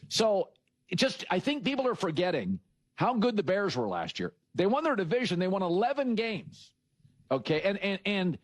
So I think people are forgetting how good the Bears were last year. They won their division. They won 11 games. Okay. And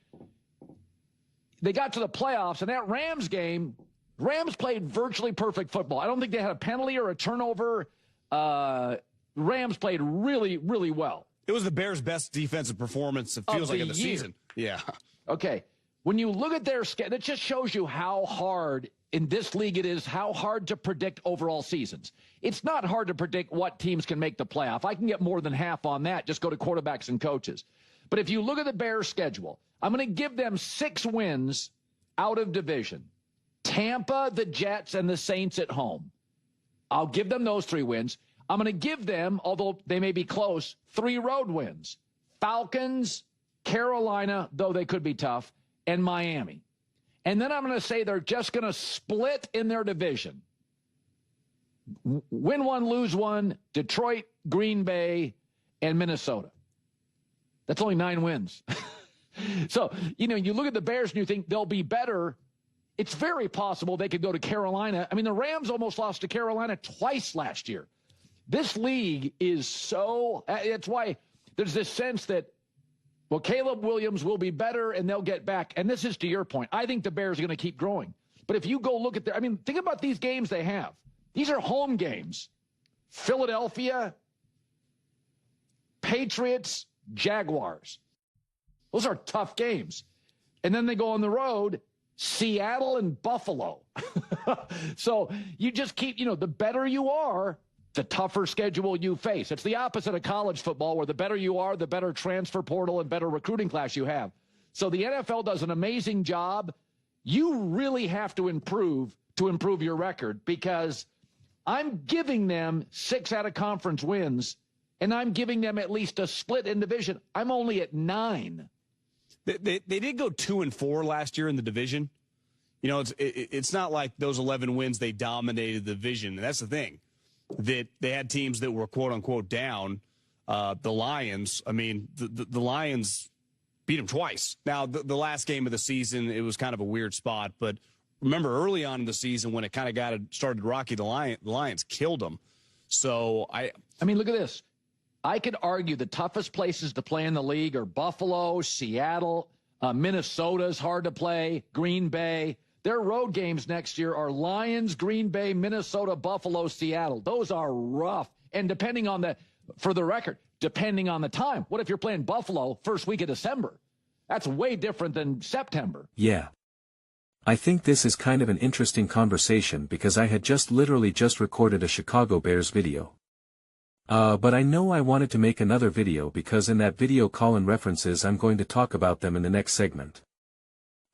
they got to the playoffs, and that Rams game, Rams played virtually perfect football. I don't think they had a penalty or a turnover. Rams played really, really well. It was the Bears' best defensive performance, it feels like, of the season. Yeah. Okay. When you look at their schedule, it just shows you how hard in this league it is, how hard to predict overall seasons. It's not hard to predict what teams can make the playoff. I can get more than half on that. Just go to quarterbacks and coaches. But if you look at the Bears' schedule, I'm going to give them 6 wins out of division. Tampa, the Jets, and the Saints at home. I'll give them those 3 wins. I'm going to give them, although they may be close, 3 road wins. Falcons, Carolina, though they could be tough, and Miami. And then I'm going to say they're just going to split in their division. Win 1, lose 1, Detroit, Green Bay, and Minnesota. That's only 9 wins. So, you look at the Bears and you think they'll be better. It's very possible they could go to Carolina. I mean, the Rams almost lost to Carolina twice last year. This league is it's why there's this sense that, well, Caleb Williams will be better and they'll get back. And this is to your point. I think the Bears are going to keep growing. But if you go look at think about these games they have. These are home games. Philadelphia, Patriots, Jaguars. Those are tough games. And then they go on the road, Seattle and Buffalo. So you just keep, the better you are, the tougher schedule you face. It's the opposite of college football, where the better you are, the better transfer portal and better recruiting class you have. So the NFL does an amazing job. You really have to improve your record, because I'm giving them 6 out of conference wins, and I'm giving them at least a split in division. I'm only at 9. They did go 2-4 last year in the division. It's not like those 11 wins, they dominated the division. That's the thing. That they had teams that were quote unquote down. The Lions, the Lions beat them twice. Now, the last game of the season, it was kind of a weird spot, but remember early on in the season when it kind of started rocky, the Lions killed them. So look at this. I could argue the toughest places to play in the league are Buffalo, Seattle, Minnesota's hard to play, Green Bay. Their road games next year are Lions, Green Bay, Minnesota, Buffalo, Seattle. Those are rough. And depending on for the record, depending on the time. What if you're playing Buffalo first week of December? That's way different than September. Yeah. I think this is kind of an interesting conversation, because I had literally just recorded a Chicago Bears video. But I know I wanted to make another video, because in that video Colin references I'm going to talk about them in the next segment.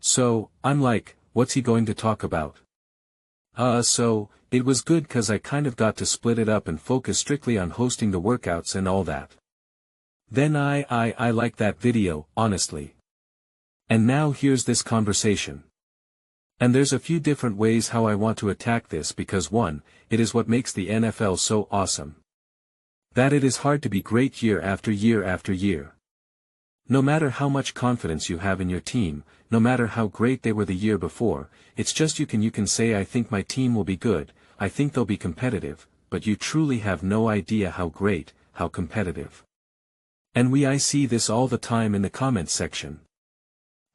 So, I'm like, what's he going to talk about? So, it was good because I kind of got to split it up and focus strictly on hosting the workouts and all that. Then I like that video, honestly. And now here's this conversation. And there's a few different ways how I want to attack this, because 1, it is what makes the NFL so awesome. That it is hard to be great year after year after year. No matter how much confidence you have in your team, no matter how great they were the year before, it's just you can say I think my team will be good, I think they'll be competitive, but you truly have no idea how great, how competitive. And I see this all the time in the comments section.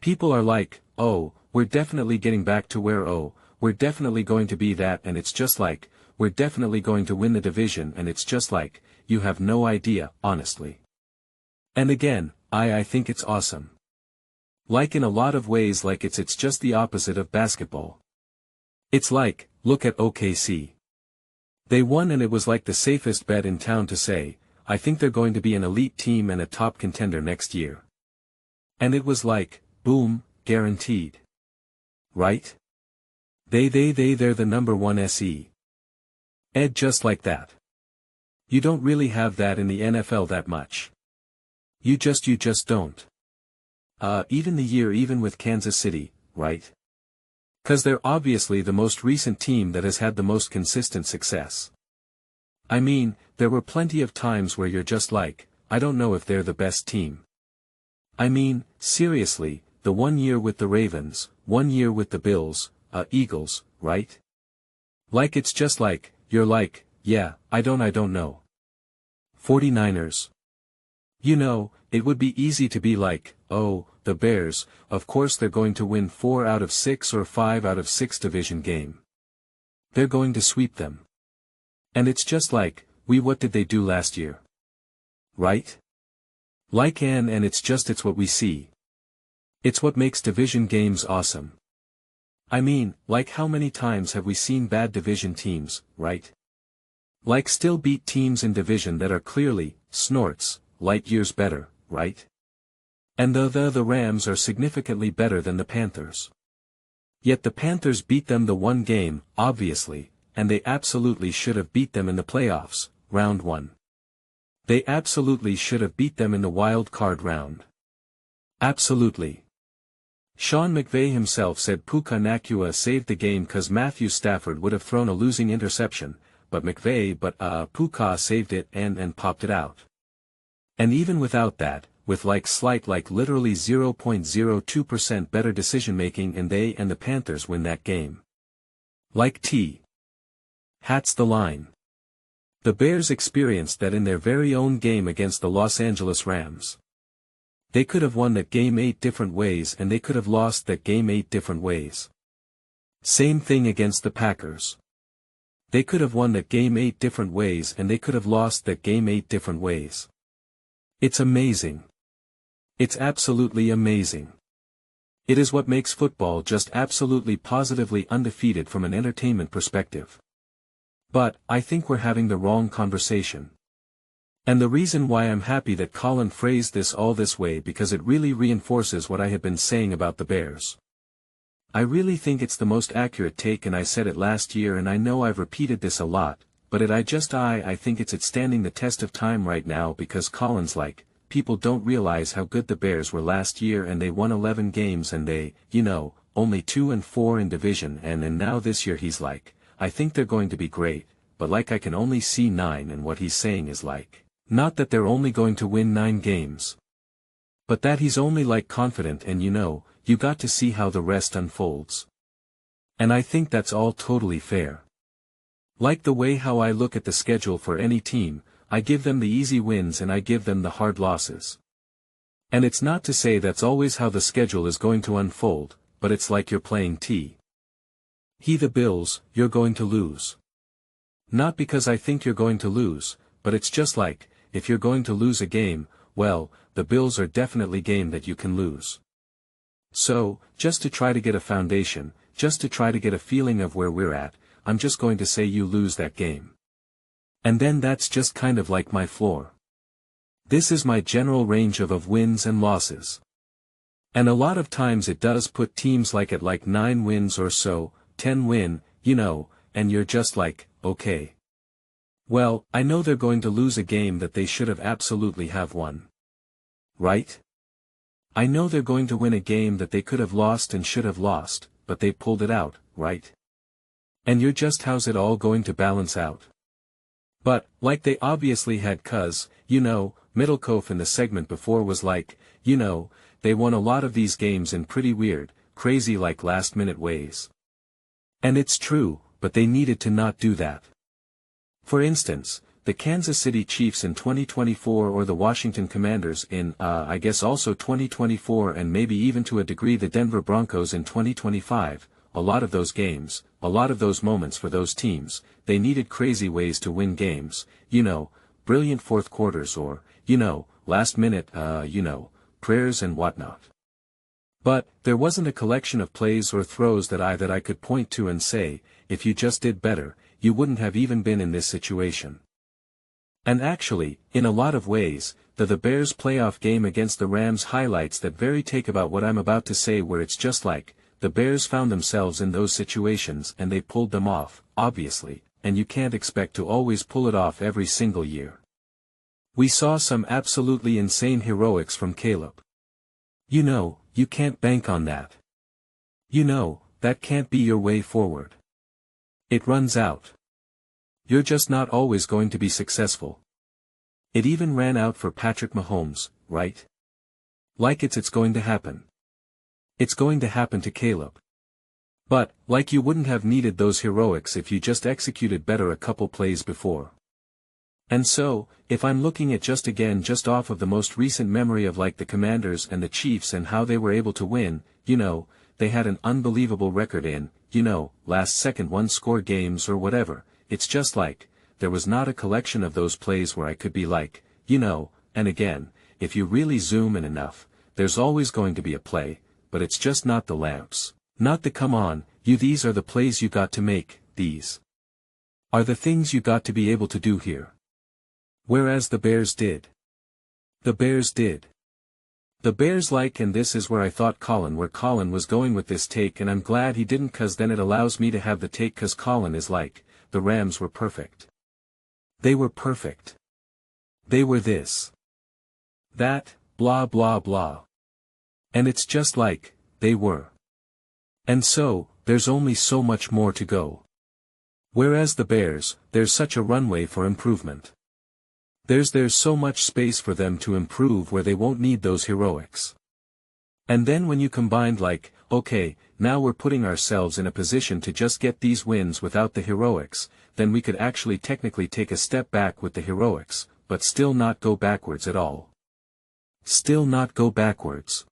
People are like, oh, we're definitely getting back to where, oh, we're definitely going to be that, and it's just like, we're definitely going to win the division, and it's just like, you have no idea, honestly. And again, I think it's awesome. Like in a lot of ways, like it's just the opposite of basketball. It's like, look at OKC. They won, and it was like the safest bet in town to say, I think they're going to be an elite team and a top contender next year. And it was like, boom, guaranteed. Right? They're the number 1 SE. Ed, just like that. You don't really have that in the NFL that much. You just don't. Even with Kansas City, right? 'Cause they're obviously the most recent team that has had the most consistent success. There were plenty of times where you're just like, I don't know if they're the best team. Seriously, the 1 year with the Ravens, 1 year with the Bills, Eagles, right? Like it's just like, you're like, yeah, I don't know. 49ers. You know, it would be easy to be like, oh, the Bears, of course they're going to win 4 out of 6 or 5 out of 6 division game. They're going to sweep them. And it's just like, what did they do last year? Right? Like and it's what we see. It's what makes division games awesome. I mean, like how many times have we seen bad division teams, right? Like still beat teams in division that are clearly, snorts, light years better, right? And the Rams are significantly better than the Panthers. Yet the Panthers beat them the one game, obviously, and they absolutely should have beat them in the playoffs, round 1. They absolutely should have beat them in the wild card round. Absolutely. Sean McVay himself said Puka Nacua saved the game cause Matthew Stafford would have thrown a losing interception, but Puka saved it and popped it out. And even without that, with literally 0.02% better decision making and they and the Panthers win that game. Like Hat's the line. The Bears experienced that in their very own game against the Los Angeles Rams. They could have won that game 8 different ways and they could have lost that game 8 different ways. Same thing against the Packers. They could have won that game 8 different ways and they could have lost that game 8 different ways. It's amazing. It's absolutely amazing. It is what makes football just absolutely positively undefeated from an entertainment perspective. But, I think we're having the wrong conversation. And the reason why I'm happy that Colin phrased this all this way because it really reinforces what I have been saying about the Bears. I really think it's the most accurate take and I said it last year and I know I've repeated this a lot, but I think it's standing the test of time right now because Colin's like, people don't realize how good the Bears were last year and they won 11 games and they, only 2-4 in division and now this year he's like, I think they're going to be great, but I can only see 9 and what he's saying is not that they're only going to win 9 games. But that he's only confident and you got to see how the rest unfolds. And I think that's all totally fair. Like the way how I look at the schedule for any team, I give them the easy wins and I give them the hard losses. And it's not to say that's always how the schedule is going to unfold, but it's like you're playing the Bills, you're going to lose. Not because I think you're going to lose, but it's just like, if you're going to lose a game, well, the Bills are definitely game that you can lose. So, just to try to get a foundation, just to try to get a feeling of where we're at, I'm just going to say you lose that game. And then that's just kind of like my floor. This is my general range of wins and losses. And a lot of times it does put teams at 9 wins or so, 10 win, and you're just like, okay. Well, I know they're going to lose a game that they should have absolutely have won. Right? I know they're going to win a game that they could have lost and should have lost, but they pulled it out, right? And you're just how's it all going to balance out? But, they obviously had cuz, Middlecoff in the segment before was they won a lot of these games in pretty weird, crazy last-minute ways. And it's true, but they needed to not do that. For instance, the Kansas City Chiefs in 2024 or the Washington Commanders in, I guess also 2024 and maybe even to a degree the Denver Broncos in 2025, a lot of those games, a lot of those moments for those teams, they needed crazy ways to win games, brilliant fourth quarters or, last minute, prayers and whatnot. But, there wasn't a collection of plays or throws that I could point to and say, if you just did better, you wouldn't have even been in this situation. And actually, in a lot of ways, the Bears playoff game against the Rams highlights that very take about what I'm about to say where it's just the Bears found themselves in those situations and they pulled them off, obviously, and you can't expect to always pull it off every single year. We saw some absolutely insane heroics from Caleb. You can't bank on that. That can't be your way forward. It runs out. You're just not always going to be successful. It even ran out for Patrick Mahomes, right? It's going to happen. It's going to happen to Caleb. But, like you wouldn't have needed those heroics if you just executed better a couple plays before. And so, if I'm looking at just off of the most recent memory of like the Commanders and the Chiefs and how they were able to win, they had an unbelievable record in, last second one-score games or whatever, it's just like, there was not a collection of those plays where I could be like, and again, if you really zoom in enough, there's always going to be a play, but it's just not the lamps. Not the come on, these are the plays you got to make, these are the things you got to be able to do here. Whereas the Bears did. The Bears did. The Bears and this is where I thought where Colin was going with this take, and I'm glad he didn't, cause then it allows me to have the take, cause Colin is like, the Rams were perfect. They were perfect. They were this. That, blah blah blah. And it's just like, they were. And so, there's only so much more to go. Whereas the Bears, there's such a runway for improvement. There's so much space for them to improve where they won't need those heroics. And then when you combined okay, now we're putting ourselves in a position to just get these wins without the heroics, then we could actually technically take a step back with the heroics, but still not go backwards at all. Still not go backwards.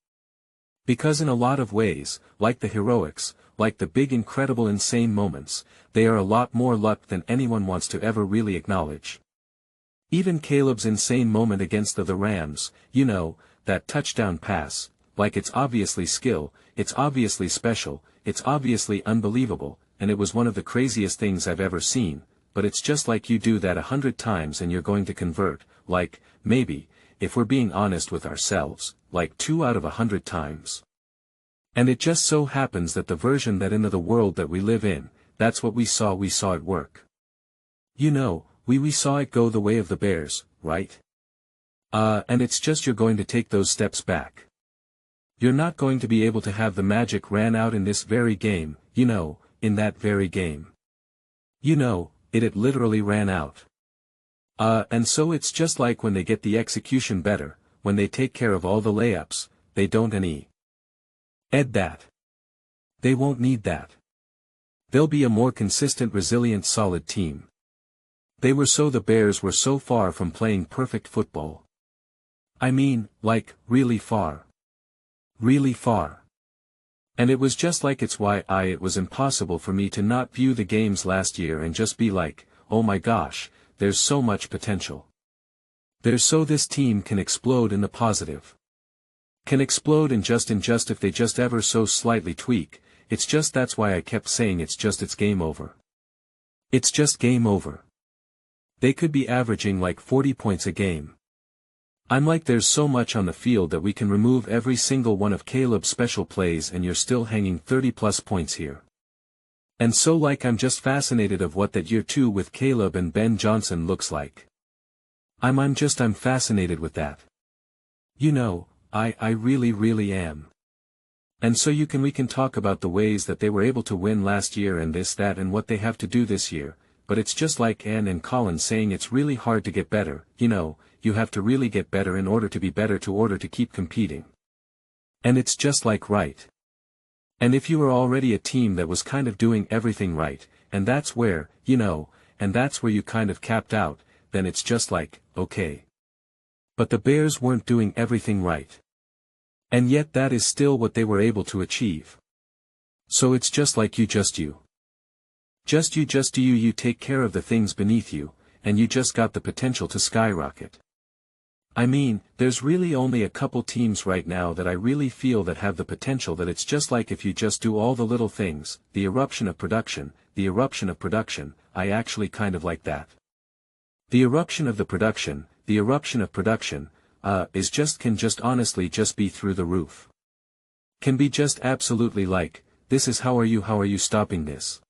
Because in a lot of ways, like the heroics, like the big incredible insane moments, they are a lot more luck than anyone wants to ever really acknowledge. Even Caleb's insane moment against the Rams, that touchdown pass, it's obviously skill, it's obviously special, it's obviously unbelievable, and it was one of the craziest things I've ever seen, but it's just like you do that 100 times and you're going to convert, maybe, if we're being honest with ourselves, 2 out of 100 times. And it just so happens that the version that into the world that we live in, that's what we saw it work. We saw it go the way of the Bears, right? And it's just you're going to take those steps back. You're not going to be able to have the magic ran out in this very game, in that very game. It literally ran out. And so it's just like when they get the execution better, when they take care of all the layups, they don't ed that. They won't need that. They'll be a more consistent, resilient, solid team. The Bears were so far from playing perfect football. I mean, really far. Really far. And it was just it's why it was impossible for me to not view the games last year and just be like, oh my gosh, there's so much potential. This team can explode in the positive. Can explode in just if they just ever so slightly tweak, it's just that's why I kept saying it's game over. It's just game over. They could be averaging 40 points a game. I'm there's so much on the field that we can remove every single one of Caleb's special plays and you're still hanging 30+ points here. And so I'm just fascinated of what that year 2 with Caleb and Ben Johnson looks like. I'm fascinated with that. I really am. And so we can talk about the ways that they were able to win last year and this, that, and what they have to do this year, but it's just like Ann and Colin saying it's really hard to get better, you have to really get better in order to be better to order to keep competing. And it's just right. And if you were already a team that was kind of doing everything right, and that's where, and that's where you kind of capped out, then it's just okay. But the Bears weren't doing everything right. And yet that is still what they were able to achieve. So it's just you take care of the things beneath you, and you just got the potential to skyrocket. I mean, there's really only a couple teams right now that I really feel that have the potential that it's just if you just do all the little things, the eruption of production, I actually kind of like that. The eruption of production, can just honestly just be through the roof. Can be just absolutely this is how are you stopping this?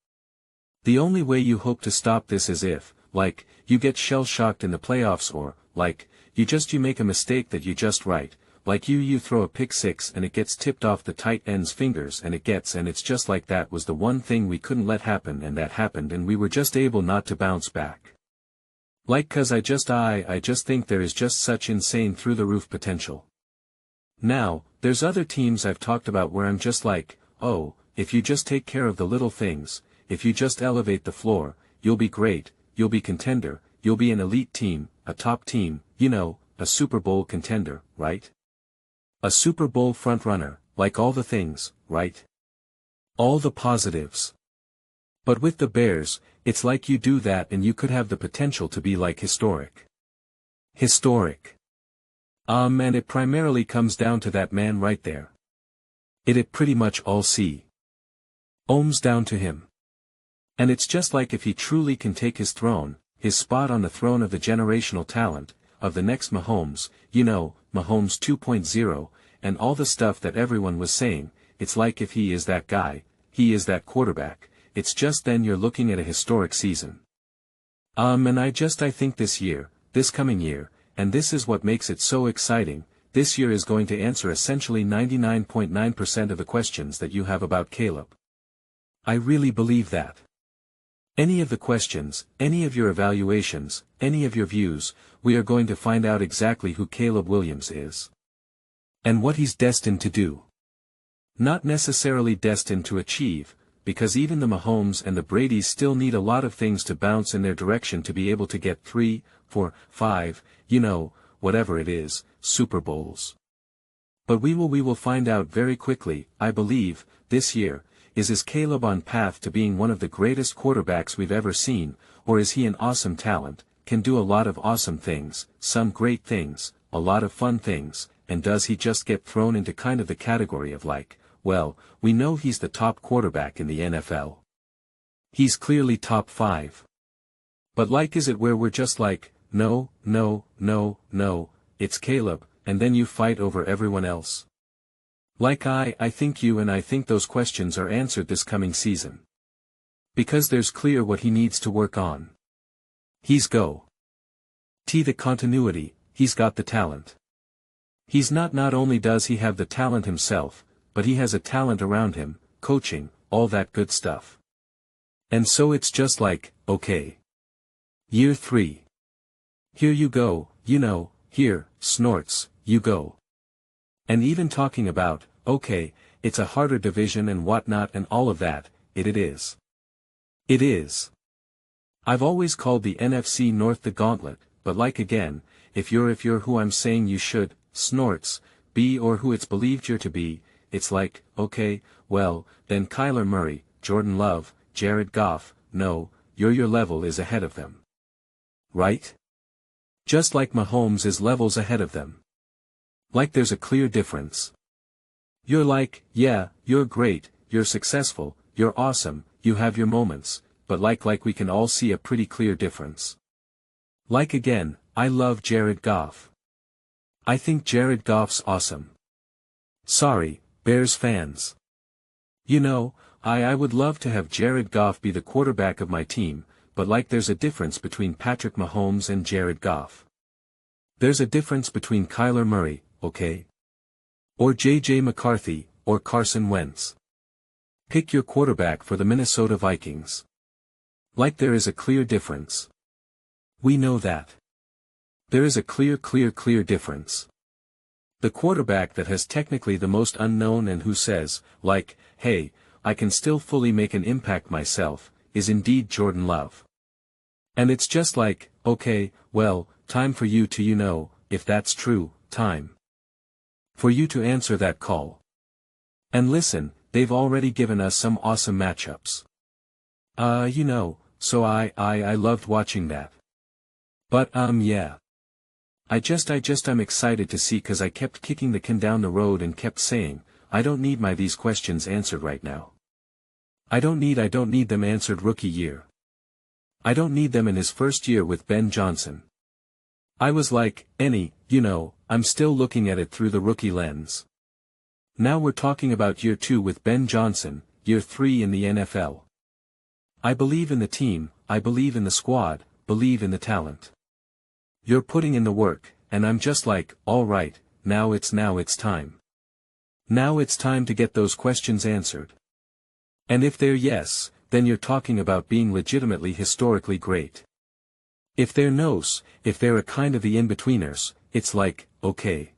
The only way you hope to stop this is if, you get shell-shocked in the playoffs or, you make a mistake that you just right, you throw a pick six and it gets tipped off the tight end's fingers and it's just that was the one thing we couldn't let happen and that happened and we were just able not to bounce back. Cause I just think there is just such insane through-the-roof potential. Now, there's other teams I've talked about where I'm just oh, if you just take care of the little things, if you just elevate the floor, you'll be great, you'll be contender, you'll be an elite team, a top team, you know, a Super Bowl contender, right? A Super Bowl frontrunner, like all the things, right? All the positives. But with the Bears, it's like you do that and you could have the potential to be like historic. Historic. And it primarily comes down to that man right there. It pretty much all ohms down to him. And it's just like if he truly can take his throne, his spot on the throne of the generational talent, of the next Mahomes, you know, Mahomes 2.0, and all the stuff that everyone was saying, it's like if he is that guy, he is that quarterback, it's just then you're looking at a historic season. And I think this coming year, and this is what makes it so exciting, this year is going to answer essentially 99.9% of the questions that you have about Caleb. I really believe that. Any of the questions, any of your evaluations, any of your views, we are going to find out exactly who Caleb Williams is. And what he's destined to do. Not necessarily destined to achieve, because even the Mahomes and the Bradys still need a lot of things to bounce in their direction to be able to get 3, 4, 5, you know, whatever it is, Super Bowls. But we will find out very quickly, I believe, this year, is Caleb on path to being one of the greatest quarterbacks we've ever seen, or is he an awesome talent, can do a lot of awesome things, some great things, a lot of fun things, and does he just get thrown into kind of the category of like, well, we know he's the top quarterback in the NFL. He's clearly top 5. But like is it where we're just like, no, it's Caleb, and then you fight over everyone else? Like I think those questions are answered this coming season. Because there's clear what he needs to work on. He's the continuity, he's got the talent. He's not only does he have the talent himself, but he has a talent around him, coaching, all that good stuff. And so it's just like, okay. Year 3. Here you go, you know, here, snorts, you go. And even talking about, okay, it's a harder division and whatnot and all of that, it is. It is. I've always called the NFC North the gauntlet, but like again, if you're who I'm saying you should, snorts, be or who it's believed you're to be, it's like, okay, well, then Kyler Murray, Jordan Love, Jared Goff, no, your level is ahead of them. Right? Just like Mahomes is levels ahead of them. Like there's a clear difference. You're like, yeah, you're great, you're successful, you're awesome, you have your moments, but like we can all see a pretty clear difference. Like again, I love Jared Goff. I think Jared Goff's awesome. Sorry, Bears fans. You know, I would love to have Jared Goff be the quarterback of my team, but like there's a difference between Patrick Mahomes and Jared Goff. There's a difference between Kyler Murray, okay? Or J.J. McCarthy, or Carson Wentz. Pick your quarterback for the Minnesota Vikings. Like there is a clear difference. We know that. There is a clear difference. The quarterback that has technically the most unknown and who says, like, hey, I can still fully make an impact myself, is indeed Jordan Love. And it's just like, okay, well, time for you to if that's true, time. For you to answer that call. And listen, they've already given us some awesome matchups. So I loved watching that. But yeah. I'm excited to see cause I kept kicking the can down the road and kept saying, I don't need these questions answered right now. I don't need them answered rookie year. I don't need them in his first year with Ben Johnson. I was like, I'm still looking at it through the rookie lens. Now we're talking about year 2 with Ben Johnson, year 3 in the NFL. I believe in the team, I believe in the squad, believe in the talent. You're putting in the work, and I'm just like, alright, now it's time. Now it's time to get those questions answered. And if they're yes, then you're talking about being legitimately historically great. If they're no's, if they're a kind of the in-betweeners, it's like, okay.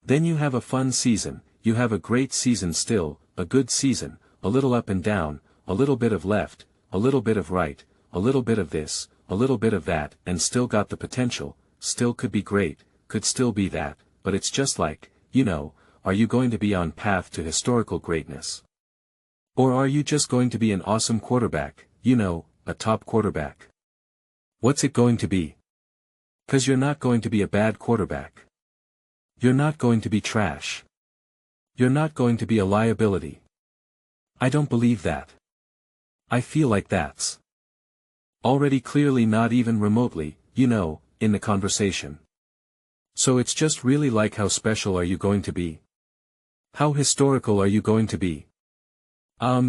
Then you have a fun season, you have a great season still, a good season, a little up and down, a little bit of left, a little bit of right, a little bit of this, a little bit of that, and still got the potential, still could be great, could still be that, but it's just like, are you going to be on path to historical greatness? Or are you just going to be an awesome quarterback, a top quarterback? What's it going to be? 'Cause you're not going to be a bad quarterback. You're not going to be trash. You're not going to be a liability. I don't believe that. I feel like that's already clearly not even remotely, in the conversation. So it's just really like, how special are you going to be? How historical are you going to be?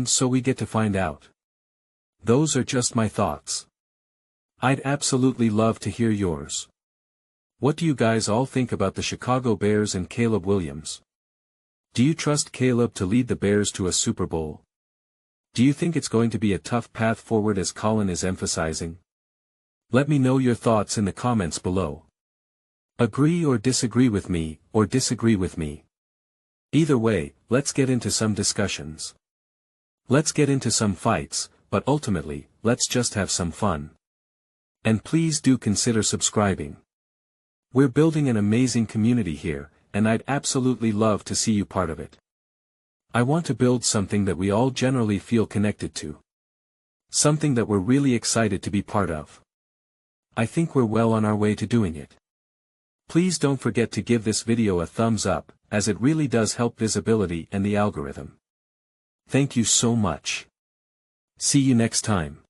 So we get to find out. Those are just my thoughts. I'd absolutely love to hear yours. What do you guys all think about the Chicago Bears and Caleb Williams? Do you trust Caleb to lead the Bears to a Super Bowl? Do you think it's going to be a tough path forward, as Colin is emphasizing? Let me know your thoughts in the comments below. Agree or disagree with me, or disagree with me. Either way, let's get into some discussions. Let's get into some fights, but ultimately, let's just have some fun. And please do consider subscribing. We're building an amazing community here, and I'd absolutely love to see you part of it. I want to build something that we all generally feel connected to. Something that we're really excited to be part of. I think we're well on our way to doing it. Please don't forget to give this video a thumbs up, as it really does help visibility and the algorithm. Thank you so much. See you next time.